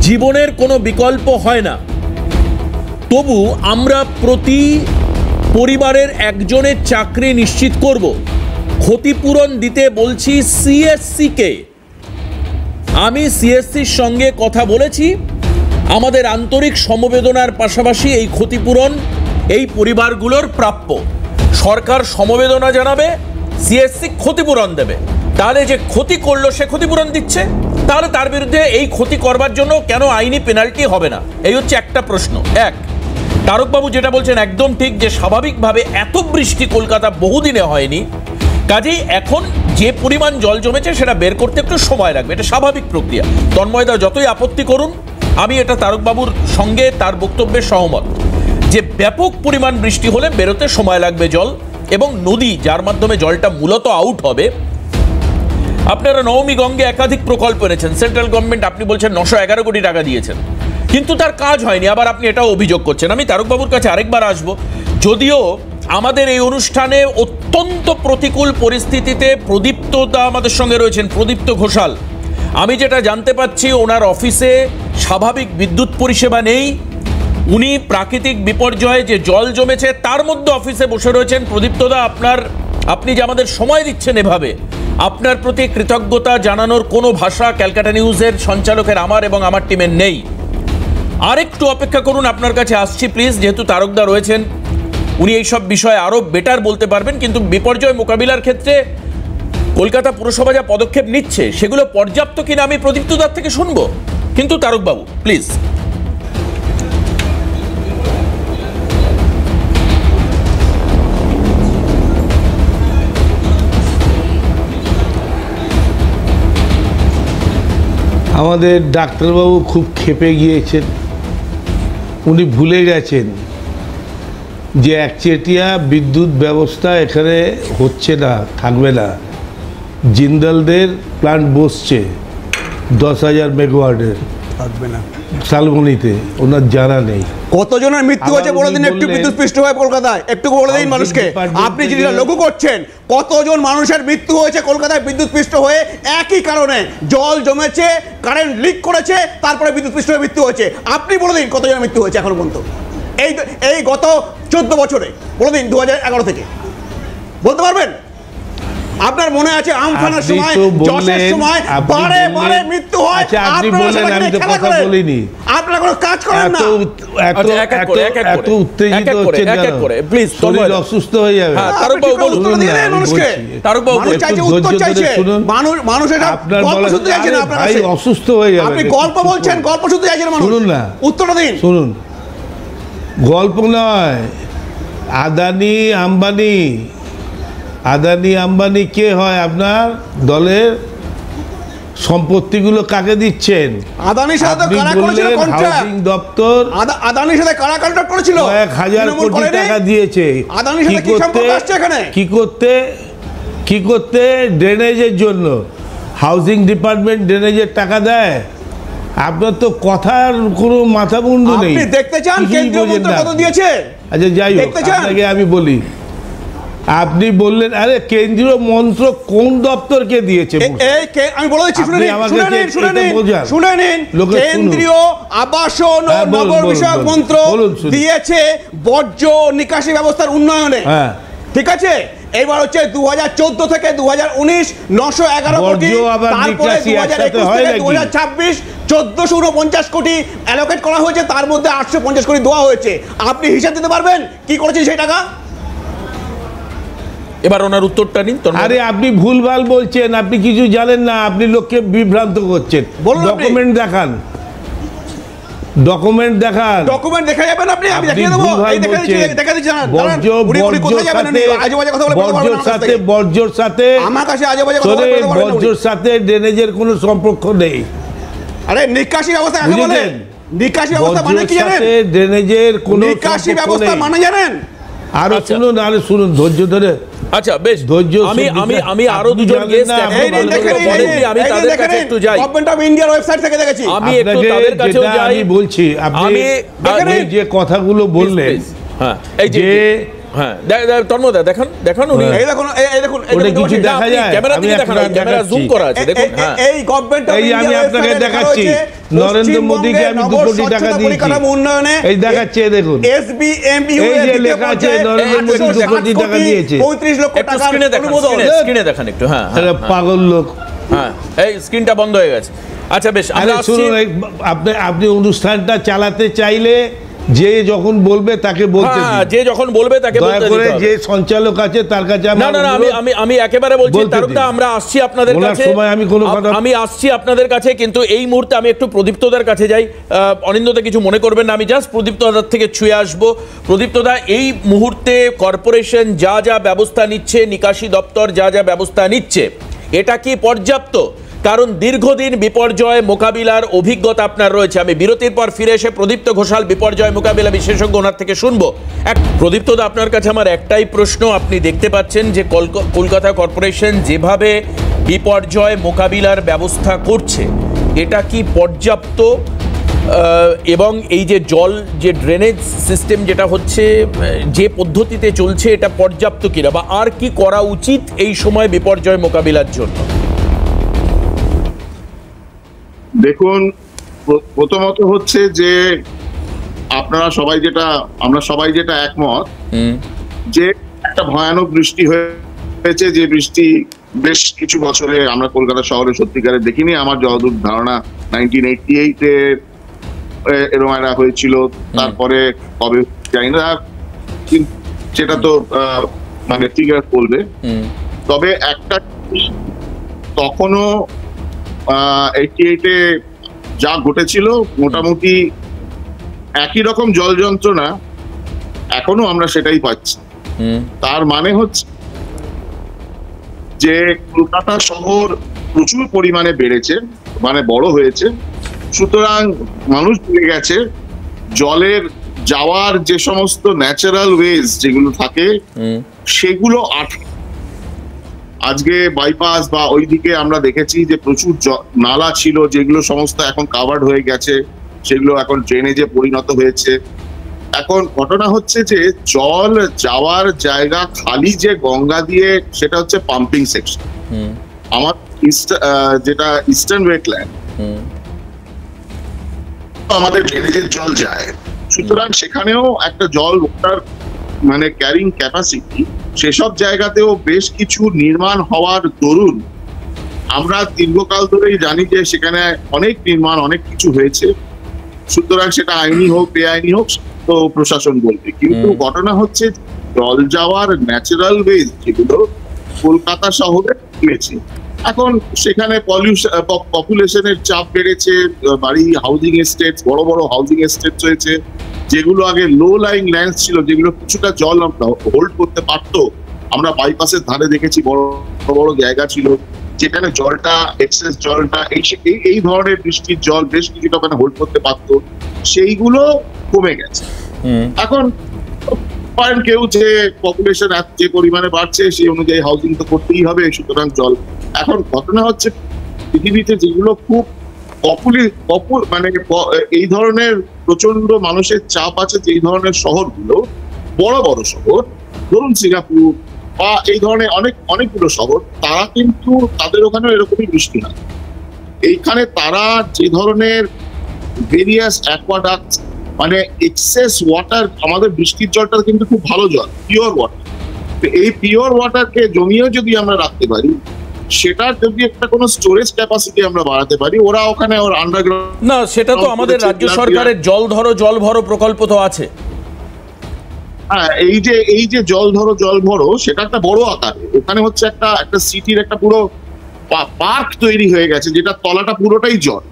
জীবনের কোনো বিকল্প হয় না, তবু আমরা প্রতি পরিবারের একজনের চাকরি নিশ্চিত করব। ক্ষতিপূরণ দিতে বলছি সিএসসিকে। আমি সিএসসির সঙ্গে কথা বলেছি, আমাদের আন্তরিক সমবেদনার পাশাপাশি এই ক্ষতিপূরণ এই পরিবারগুলোর প্রাপ্য। সরকার সমবেদনা জানাবে, সিএসসি ক্ষতিপূরণ দেবে। তাহলে যে ক্ষতি করলো সে ক্ষতিপূরণ দিচ্ছে, তাহলে তার বিরুদ্ধে এই ক্ষতি করবার জন্য কেন আইনি পেনাল্টি হবে না? এই হচ্ছে একটা প্রশ্ন। এক, তারকবাবু যেটা বলছেন একদম ঠিক, যে স্বাভাবিকভাবে এত বৃষ্টি কলকাতা বহুদিনে হয়নি, কাজেই এখন যে পরিমাণ জল জমেছে সেটা বের করতে একটু সময় লাগবে, এটা স্বাভাবিক প্রক্রিয়া। তন্ময়দা যতই আপত্তি করুন, আমি এটা তারকবাবুর সঙ্গে তার বক্তব্যের সহমত, যে ব্যাপক পরিমাণ বৃষ্টি হলে বেরোতে সময় লাগবে জল, এবং নদী যার মাধ্যমে জলটা মূলত আউট হবে। আপনারা নবমী গঙ্গে একাধিক প্রকল্প এনেছেন, সেন্ট্রাল গভর্নমেন্ট আপনি বলছেন 911 কোটি টাকা দিয়েছেন, কিন্তু তার কাজ হয়নি, আবার আপনি এটাও অভিযোগ করছেন। আমি তারকবাবুর কাছে আরেকবার আসবো, যদিও আমাদের এই অনুষ্ঠানে অত্যন্ত প্রতিকূল পরিস্থিতিতে প্রদীপ্তদা আমাদের সঙ্গে রয়েছেন, প্রদীপ্ত ঘোষাল। আমি যেটা জানতে পাচ্ছি, ওনার অফিসে স্বাভাবিক বিদ্যুৎ পরিষেবা নেই, উনি প্রাকৃতিক বিপর্যয়ে যে জল জমেছে তার মধ্যে অফিসে বসে রয়েছেন। প্রদীপ্তদা, আপনি যে আমাদের সময় দিচ্ছেন এভাবে, আপনার প্রতি কৃতজ্ঞতা জানানোর কোনো ভাষা ক্যালকাটা নিউজের সঞ্চালকের আমার এবং আমার টিমের নেই। আরেকটু অপেক্ষা করুন, আপনার কাছে আসছি প্লিজ, যেহেতু তারকদা রয়েছেন, উনি এইসব বিষয়ে আরও বেটার বলতে পারবেন। কিন্তু বিপর্যয় মোকাবিলার ক্ষেত্রে কলকাতা পুরসভা যা পদক্ষেপ নিচ্ছে সেগুলো পর্যাপ্ত কিনা আমি প্রদীপ্তদার থেকে শুনবো। কিন্তু তারকবাবু প্লিজ। আমাদের ডাক্তারবাবু খুব ক্ষেপে গিয়েছেন, উনি ভুলে গেছেন যে একচেটিয়া বিদ্যুৎ ব্যবস্থা এখানে হচ্ছে না, থাকবে না। জিন্দালদের প্ল্যান্ট বসছে 10,000 মেগাওয়াটের, থাকবে না শালবনীতে, ওনার জানা নেই। কতজনের মৃত্যু হয়েছে বলে দিন একটু, বিদ্যুৎ পৃষ্ঠ হয়ে কলকাতায় একটু বলে দিন মানুষকে। আপনি যেটা লক্ষ্য করছেন, কতজন মানুষের মৃত্যু হয়েছে কলকাতায় বিদ্যুৎ পৃষ্ঠ হয়ে, একই কারণে জল জমেছে, কারেন্ট লিক করেছে, তারপরে বিদ্যুৎ পৃষ্ঠ হয়ে মৃত্যু হয়েছে। আপনি বলে দিন কতজনের মৃত্যু হয়েছে এখন পর্যন্ত এই গত 14 বছরে, বলে দিন 2011 থেকে বলতে পারবেন? আপনার মনে আছে আমফানের সময়, জশের সময় বারে বারে মৃত্যু হয়, আপনি বলেন, আমি তো কথা বলিনি। আপনারা কোনো কাজ করেন না। এত উত্তেজিত হচ্ছেন প্লিজ, শরীর অসুস্থ হয়ে যাবে। তারকবাবু বলুন মানুষকে, তারকবাবু চাইছে উত্তর চাইছে, মানুষ এটা গল্প শুনতে চাইছে না আপনার কাছে, অসুস্থ হয়ে যাবে। আপনি গল্প বলছেন, গল্প শুনতে চাইছেন মানুষ, শুনুন না, উত্তরটা দিন। শুনুন, গল্প নয়, আদানি আম্বানি কে হয় আপনার দলের? সম্পত্তিগুলো কাকে দিচ্ছেন? আদানির সাথে কারা করেছিল কন্ট্রাক্ট? হাউজিং দপ্তর আদানির সাথে কারা কন্ট্রাক্ট করেছিল? 1,000 কোটি টাকা দিয়েছে। আদানির সাথে কি সম্পর্ক আসছে এখানে? কি করতে? ড্রেনেজের জন্য। হাউজিং ডিপার্টমেন্ট ড্রেনেজের টাকা দেয়। আপনার তো কথার কোনো মাথা মুন্ডু নেই। আপনি দেখতে চান কেন্দ্রীয় মন্ত্রী কত দিয়েছে? আচ্ছা যাই হোক, আপনাকে আমি বলি, আপনি বললেন আরে কেন্দ্রীয় মন্ত্রক কোন দপ্তরকে দিয়েছে? আমি বলে দিচ্ছি, শুনে নিন। কেন্দ্রীয় আবাসন ও নগর বিষয়ক মন্ত্রক দিয়েছে বর্জ্য নিকাশি ব্যবস্থার উন্নয়নে, ঠিক আছে? এবার হচ্ছে 2014 থেকে 2019 911 কোটি, তারপরে 2021 থেকে 2026 1449 কোটি অ্যালোকেট করা হয়েছে, তার মধ্যে 850 কোটি দেওয়া হয়েছে। আপনি হিসাব দিতে পারবেন কি করেছেন সেই টাকা? এবার ওনার উত্তরটা নিন। আরে আপনি ভুলভাল বলছেন, আপনি কিছু জানেন না, আপনি লোককে বিভ্রান্ত করছেন। ডকুমেন্ট দেখান, ডকুমেন্ট দেখা যাবে না। আপনি আমি দেখিয়ে দেবো, এই দেখা দিচ্ছি না। বর্জ্যর সাথে আমার কাছে আজেবাজে কথা বলতে পারবেন না। বর্জ্যর সাথে ড্রেনেজের কোনো সম্পর্ক নেই। আরে নিকাশি ব্যবস্থা কাকে বলে? নিকাশি ব্যবস্থা মানে কি জানেন? ড্রেনেজের কোনো নিকাশি ব্যবস্থা মানে জানেন? আরো শুনুন, ধৈর্য ধরে। আচ্ছা বেশ, আমি আরো দুজন গেস্ট আমি তাদের কাছে একটু যাই। গভর্নমেন্ট অফ ইন্ডিয়ার ওয়েবসাইট থেকে দেখেছি। আমি একটু তাদের কাছেও যাই। আমি বলছি, আপনি যে কথাগুলো বললেন, হ্যাঁ, এই যে হ্যাঁ তন্ময়দা দেখান দেখান উনি এই দেখুন এই দেখুন ওটা কিছু দেখা যায় ক্যামেরা দিকে দেখান ক্যামেরা জুম করা আছে দেখুন হ্যাঁ এই গভর্নমেন্ট এই আমি আপনাকে দেখাচ্ছি নরেন্দ্র মোদীকে আমি 2 কোটি টাকা দিয়েছি উন্নয়নে এই দেখাচ্ছি দেখুন এসবিএমইউ এই যে লেখা আছে নরেন্দ্র মোদী 2 কোটি টাকা দিয়েছে 35 লক্ষ টাকা স্ক্রিনে দেখান একটু হ্যাঁ এটা পাগল লোক হ্যাঁ এই স্ক্রিনটা বন্ধ হয়ে গেছে আচ্ছা বেশ আমরা শুনুন আপনি অনুষ্ঠানটা চালাতে চাইলে যে যখন বলবে তাকে বলতে দিন যে যখন বলবে তাকে বলতে দিতে হবে যে সঞ্চালক আছে তার কাছে না আমি একেবারে বলছি তারকটা আমরা আসছি আপনাদের কাছে আমি আসছি আপনাদের কাছে কিন্তু এই মুহূর্তে আমি একটু প্রদীপ্তদার কাছে যাই অনিন্দদা কিছু মনে করবেন না আমি জাস্ট প্রদীপ্তদার থেকে ছুঁয়ে আসবো প্রদীপ্তদা এই মুহূর্তে কর্পোরেশন যা যা ব্যবস্থা নিচ্ছে নিকাশি দপ্তর যা যা ব্যবস্থা নিচ্ছে এটা কি পর্যাপ্ত কারণ দীর্ঘদিন বিপর্যয় মোকাবিলার অভিজ্ঞতা আপনার রয়েছে আমি বিরতির পর ফিরে এসে প্রদীপ্ত ঘোষাল বিপর্যয় মোকাবিলা বিশেষজ্ঞ ওনার থেকে শুনবো প্রদীপ্তদা আপনার কাছে আমার একটাই প্রশ্ন আপনি দেখতে পাচ্ছেন যে কলকাতা কর্পোরেশন যেভাবে বিপর্যয় মোকাবিলার ব্যবস্থা করছে এটা কি পর্যাপ্ত এবং এই যে জল যে ড্রেনেজ সিস্টেম যেটা হচ্ছে যে পদ্ধতিতে চলছে এটা পর্যাপ্ত কিনা বা আর কি করা উচিত এই সময় বিপর্যয় মোকাবিলার জন্য দেখুন প্রথমত হচ্ছে যে আমরা সবাই যেটা একমত যে একটা ভয়ানক বৃষ্টি হয়েছে যে বৃষ্টি বেশ কিছু বছরে আমরা কলকাতা শহরে সত্যিকারে দেখিনি আমার যতদূর ধারণা 1988 এরকম একটা হয়েছিল তারপরে কবে জানি না সেটা তো মানে ফিগার বলবে তবে একটা তখনও 88-এ যা ঘটেছিল মোটামুটি একই রকম জল যন্ত্রণা এখনো আমরা সেটাই পাচ্ছি তার মানে হচ্ছে যে কলকাতা শহর প্রচুর পরিমাণে বেড়েছে মানে বড় হয়েছে সুতরাং মানুষ ভুলে গেছে জলের যাওয়ার যে সমস্ত ন্যাচারাল ওয়েজ যেগুলো থাকে সেগুলো আজকে বাইপাস বা ওইদিকে আমরা দেখেছি যে প্রচুর নালা ছিল যেগুলো সমস্ত এখন কাভার্ড হয়ে গেছে সেগুলো এখন ড্রেনেজে পরিণত হয়েছে এখন ঘটনা হচ্ছে যে জল যাওয়ার জায়গা খালি যে গঙ্গা দিয়ে সেটা হচ্ছে পাম্পিং সেকশন আমার যেটা ইস্টার্ন ওয়েটল্যান্ড আমাদের ড্রেনেজের জল যায় সুতরাং সেখানেও একটা জল ওঠার মানে ক্যারিং ক্যাপাসিটি সেসব জায়গাতেও বেশ কিছু নির্মাণ হওয়ার দরুন আমরা দীর্ঘকাল ধরেই জানি যে সেখানে অনেক নির্মাণ অনেক কিছু হয়েছে সুতরাং সেটা আইনি হোক বেআইনি হোক তো প্রশাসন বলবে কিন্তু ঘটনা হচ্ছে জল যাওয়ার ন্যাচারাল ওয়েজ যেগুলো কলকাতা শহরে হয়েছে এখন সেখানে পপুলেশনের চাপ বেড়েছে বাড়ি হাউজিং এস্টেট বড় বড় হাউজিং এস্টেট হয়েছে যেগুলো আগে লো লাইং ল্যান্ড ছিল যেগুলো কিছুটা জল হোল্ড করতে পারতো আমরা বাইপাসের ধারে দেখেছি বড় বড় জায়গা ছিল যেখানে জলটা এক্সেস জলটা এই ধরনের বৃষ্টির জল বেশ কিছুটা ওখানে হোল্ড করতে পারতো সেইগুলো কমে গেছে এখন কেউ যে পপুলেশন যে পরিমাণে বাড়ছে সেই অনুযায়ী হাউজিং তো করতেই হবে সুতরাং জল এখন ঘটনা হচ্ছে পৃথিবীতে যেগুলো খুব মানে এই ধরনের প্রচন্ড মানুষের চাপ আছে যে এই ধরনের শহরগুলো বড় বড় শহর ধরুন সিঙ্গাপুর বা এই ধরনের অনেকগুলো শহর তারা কিন্তু তাদের ওখানে এরকমই বৃষ্টি হয় এইখানে তারা যে ধরনের ভেরিয়াস অ্যাকোয়াডাক্ট মানে এক্সেস ওয়াটার আমাদের বৃষ্টির জলটা কিন্তু খুব ভালো জল পিওর ওয়াটার তো এই পিওর ওয়াটারকে জমিয়েও যদি আমরা রাখতে পারি সেটার যদি একটা কোনো স্টোরেজ ক্যাপাসিটি আমরা বাড়াতে পারি ওরা ওখানে ওর আন্ডারগ্রাউন্ড না সেটা তো আমাদের রাজ্য সরকারের জল ধরো জল ভরো প্রকল্প তো আছে হ্যাঁ এই যে জল ধরো জল ভরো সেটা একটা বড় আকারে ওখানে হচ্ছে একটা সিটির একটা পুরো পার্ক তৈরি হয়ে গেছে যেটা তলাটা পুরোটাই জল